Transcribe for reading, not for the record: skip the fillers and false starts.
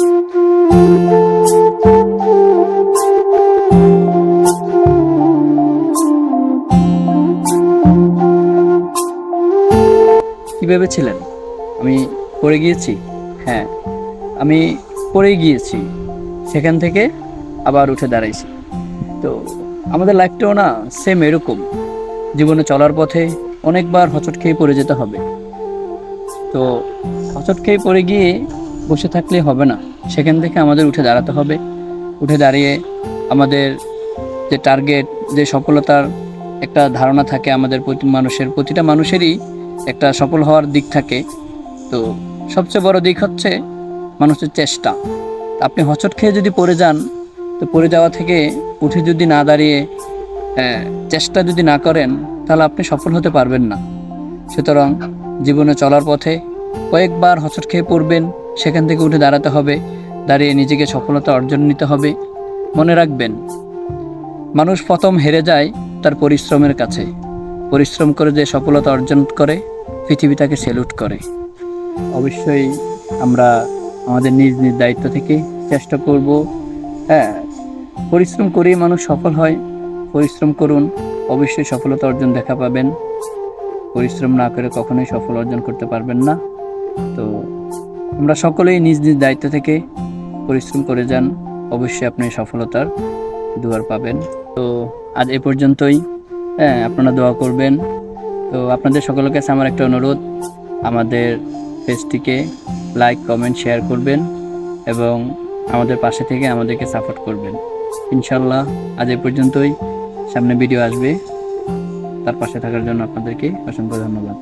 কি ভেবেছিলেন আমি পড়ে গিয়েছি? হ্যাঁ, আমি পড়ে গিয়েছি, সেখান থেকে আবার উঠে দাঁড়াইছি। তো আমাদের লাইফটাও না সেম এরকম। জীবনে চলার পথে অনেকবার হোঁচট খেয়ে পড়ে যেতে হবে। তো হোঁচট খেয়ে পড়ে গিয়ে বসে থাকলে হবে না, সেখান থেকে আমাদের উঠে দাঁড়াতে হবে। উঠে দাঁড়িয়ে আমাদের যে টার্গেট, যে সফলতার একটা ধারণা থাকে আমাদের প্রতিটা মানুষেরই একটা সফল হওয়ার দিক থাকে। তো সবচেয়ে বড় দিক হচ্ছে মানুষের চেষ্টা। আপনি হোঁচট খেয়ে যদি পড়ে যান, তো পড়ে যাওয়া থেকে উঠে যদি না দাঁড়িয়ে চেষ্টা যদি না করেন, তাহলে আপনি সফল হতে পারবেন না। সুতরাং জীবনে চলার পথে কয়েকবার হোঁচট খেয়ে পড়বেন, সেখান থেকে উঠে দাঁড়াতে হবে, দাঁড়িয়ে নিজেকে সফলতা অর্জন নিতে হবে। মনে রাখবেন, মানুষ প্রথম হেরে যায় তার পরিশ্রমের কাছে। পরিশ্রম করে যে সফলতা অর্জন করে, পৃথিবী তাকে স্যালুট করে। অবশ্যই আমরা আমাদের নিজ নিজ দায়িত্ব থেকে চেষ্টা করব। হ্যাঁ, পরিশ্রম করেই মানুষ সফল হয়। পরিশ্রম করুন, অবশ্যই সফলতা অর্জন দেখা পাবেন। পরিশ্রম না করে কখনোই সফল অর্জন করতে পারবেন না। তো আমরা সকলেই নিজ নিজ দায়িত্ব থেকে পরিশ্রম করে যান, অবশ্যই আপনি সফলতার দুয়ার পাবেন। তো আজ এ পর্যন্তই। হ্যাঁ, আপনারা দোয়া করবেন। তো আপনাদের সকলের কাছে আমার একটা অনুরোধ, আমাদের পেজটিকে লাইক, কমেন্ট, শেয়ার করবেন এবং আমাদের পাশে থেকে আমাদেরকে সাপোর্ট করবেন। ইনশাল্লাহ আজ এ পর্যন্তই। সামনে ভিডিও আসবে, তার পাশে থাকার জন্য আপনাদেরকে অসংখ্য ধন্যবাদ।